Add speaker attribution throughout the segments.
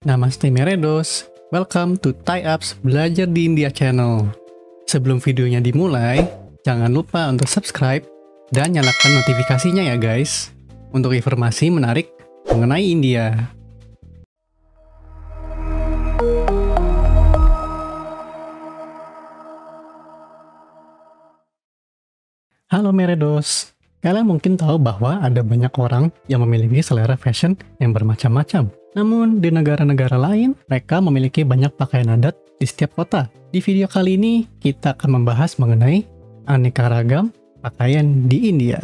Speaker 1: Namaste Meredos, welcome to Thai Apps Belajar di India Channel. Sebelum videonya dimulai, jangan lupa untuk subscribe dan nyalakan notifikasinya ya guys, untuk informasi menarik mengenai India. Halo Meredos, kalian mungkin tahu bahwa ada banyak orang yang memiliki selera fashion yang bermacam-macam. Namun, di negara-negara lain, mereka memiliki banyak pakaian adat di setiap kota. Di video kali ini, kita akan membahas mengenai aneka ragam pakaian di India.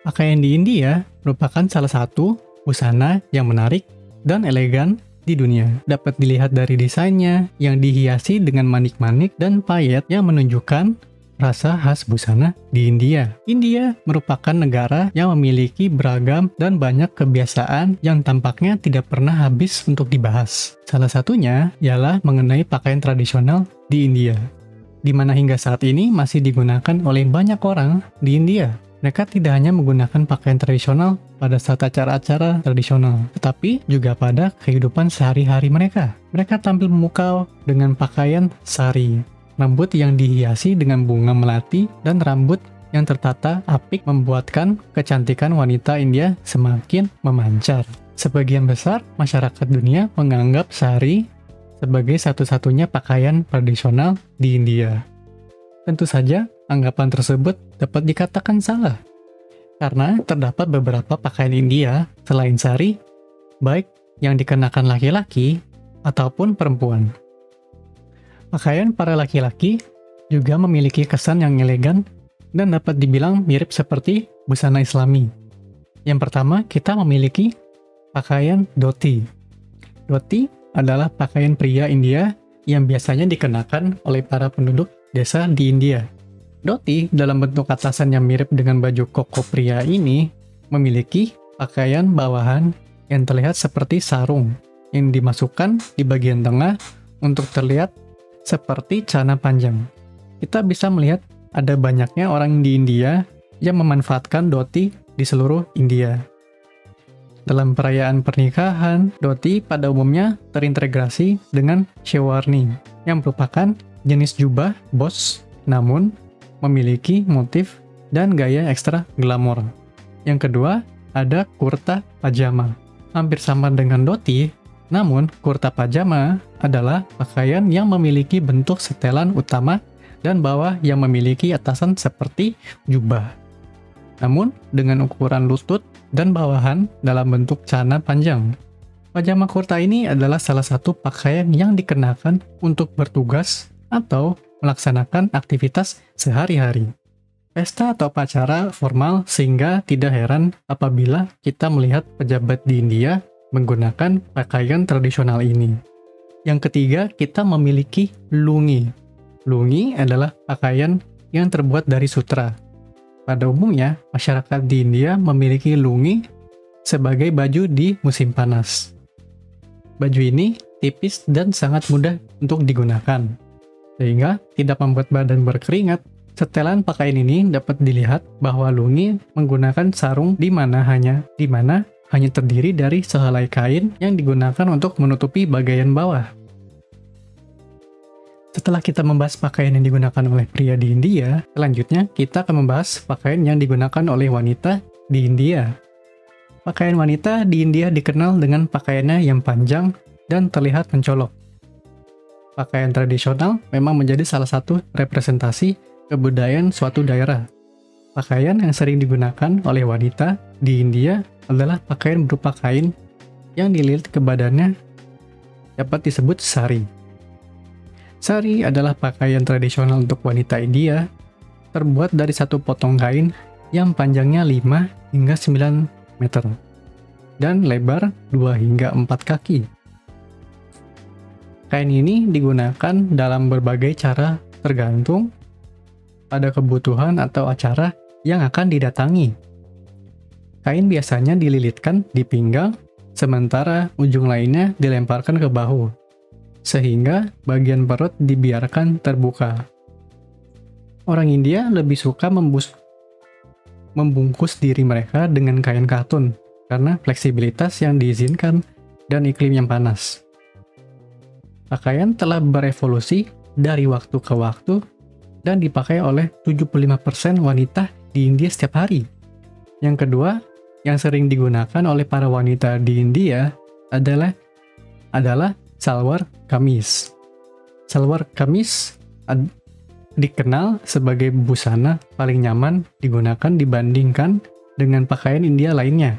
Speaker 1: Pakaian di India merupakan salah satu busana yang menarik dan elegan di dunia. Dapat dilihat dari desainnya yang dihiasi dengan manik-manik dan payet yang menunjukkan rasa khas busana di India. India merupakan negara yang memiliki beragam dan banyak kebiasaan yang tampaknya tidak pernah habis untuk dibahas. Salah satunya ialah mengenai pakaian tradisional di India, di mana hingga saat ini masih digunakan oleh banyak orang di India. Mereka tidak hanya menggunakan pakaian tradisional pada saat acara-acara tradisional, tetapi juga pada kehidupan sehari-hari mereka. Mereka tampil memukau dengan pakaian sari, rambut yang dihiasi dengan bunga melati, dan rambut yang tertata apik membuatkan kecantikan wanita India semakin memancar. Sebagian besar masyarakat dunia menganggap sari sebagai satu-satunya pakaian tradisional di India. Tentu saja, anggapan tersebut dapat dikatakan salah, karena terdapat beberapa pakaian India selain sari, baik yang dikenakan laki-laki ataupun perempuan. Pakaian para laki-laki juga memiliki kesan yang elegan dan dapat dibilang mirip seperti busana Islami. Yang pertama, kita memiliki pakaian dhoti. Dhoti adalah pakaian pria India yang biasanya dikenakan oleh para penduduk desa di India. Dhoti dalam bentuk atasan yang mirip dengan baju koko pria ini memiliki pakaian bawahan yang terlihat seperti sarung yang dimasukkan di bagian tengah untuk terlihat seperti celana panjang. Kita bisa melihat ada banyaknya orang di India yang memanfaatkan dhoti di seluruh India. Dalam perayaan pernikahan, dhoti pada umumnya terintegrasi dengan sherwani, yang merupakan jenis jubah bos namun memiliki motif dan gaya ekstra glamor. Yang kedua, ada kurta pajama. Hampir sama dengan dhoti, namun, kurta pajama adalah pakaian yang memiliki bentuk setelan utama dan bawah yang memiliki atasan seperti jubah, namun dengan ukuran lutut dan bawahan dalam bentuk celana panjang. Pajama kurta ini adalah salah satu pakaian yang dikenakan untuk bertugas atau melaksanakan aktivitas sehari-hari, pesta atau acara formal, sehingga tidak heran apabila kita melihat pejabat di India menggunakan pakaian tradisional ini. Yang ketiga, kita memiliki lungi. Lungi adalah pakaian yang terbuat dari sutra. Pada umumnya, masyarakat di India memiliki lungi sebagai baju di musim panas. Baju ini tipis dan sangat mudah untuk digunakan, sehingga tidak membuat badan berkeringat. Setelan pakaian ini dapat dilihat bahwa lungi menggunakan sarung di mana hanya terdiri dari sehelai kain yang digunakan untuk menutupi bagian bawah. Setelah kita membahas pakaian yang digunakan oleh pria di India, selanjutnya kita akan membahas pakaian yang digunakan oleh wanita di India. Pakaian wanita di India dikenal dengan pakaiannya yang panjang dan terlihat mencolok. Pakaian tradisional memang menjadi salah satu representasi kebudayaan suatu daerah. Pakaian yang sering digunakan oleh wanita di India adalah pakaian berupa kain yang dililit ke badannya, dapat disebut sari. Sari adalah pakaian tradisional untuk wanita India, terbuat dari satu potong kain yang panjangnya 5 hingga 9 meter dan lebar 2 hingga 4 kaki. Kain ini digunakan dalam berbagai cara tergantung pada kebutuhan atau acara yang akan didatangi. Kain biasanya dililitkan di pinggang, sementara ujung lainnya dilemparkan ke bahu, sehingga bagian perut dibiarkan terbuka. Orang India lebih suka membungkus diri mereka dengan kain katun, karena fleksibilitas yang diizinkan dan iklim yang panas. Pakaian telah berevolusi dari waktu ke waktu dan dipakai oleh 75% wanita di India setiap hari. Yang kedua, yang sering digunakan oleh para wanita di India adalah salwar kamis. Salwar kamis dikenal sebagai busana paling nyaman digunakan dibandingkan dengan pakaian India lainnya.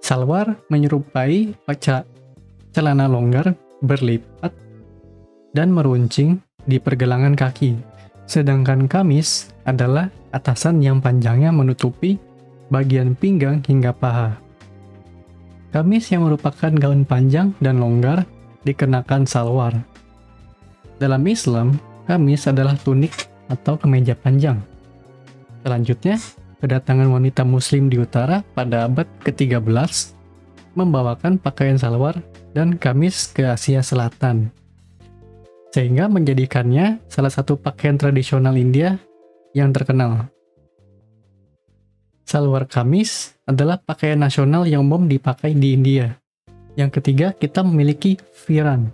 Speaker 1: Salwar menyerupai celana longgar berlipat dan meruncing di pergelangan kaki, sedangkan kamis adalah atasan yang panjangnya menutupi bagian pinggang hingga paha. Kamis yang merupakan gaun panjang dan longgar dikenakan salwar. Dalam Islam, kamis adalah tunik atau kemeja panjang. Selanjutnya, kedatangan wanita muslim di utara pada abad ke-13 membawakan pakaian salwar dan kamis ke Asia Selatan, sehingga menjadikannya salah satu pakaian tradisional India yang terkenal. Salwar kamis adalah pakaian nasional yang umum dipakai di India. Yang ketiga, kita memiliki firan.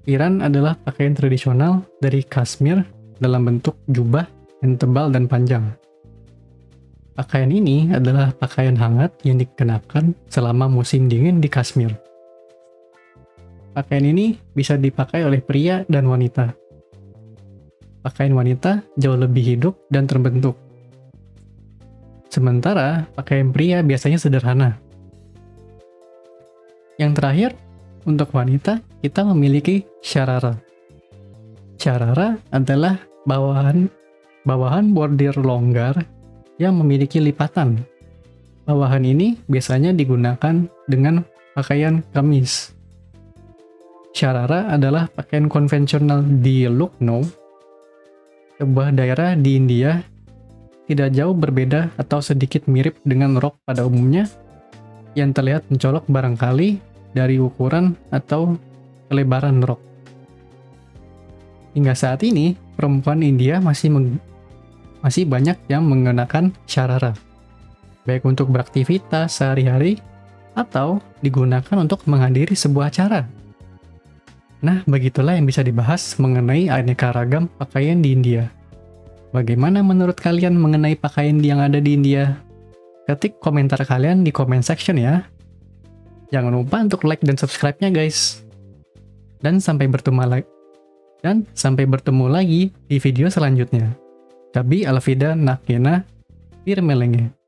Speaker 1: Firan adalah pakaian tradisional dari Kashmir dalam bentuk jubah yang tebal dan panjang. Pakaian ini adalah pakaian hangat yang dikenakan selama musim dingin di Kashmir. Pakaian ini bisa dipakai oleh pria dan wanita. Pakaian wanita jauh lebih hidup dan terbentuk. Sementara pakaian pria biasanya sederhana. Yang terakhir, untuk wanita, kita memiliki syarara. Syarara adalah bawahan bordir longgar yang memiliki lipatan. Bawahan ini biasanya digunakan dengan pakaian kamis. Syarara adalah pakaian konvensional di Lucknow, sebuah daerah di India, tidak jauh berbeda atau sedikit mirip dengan rok pada umumnya, yang terlihat mencolok barangkali dari ukuran atau kelebaran rok. Hingga saat ini, perempuan India masih banyak yang mengenakan syarara, baik untuk beraktivitas sehari-hari atau digunakan untuk menghadiri sebuah acara. Nah, begitulah yang bisa dibahas mengenai aneka ragam pakaian di India. Bagaimana menurut kalian mengenai pakaian yang ada di India? Ketik komentar kalian di comment section ya. Jangan lupa untuk like dan subscribe-nya guys. Dan sampai bertemu lagi di video selanjutnya. Tabi alfida nakena pirmelenge.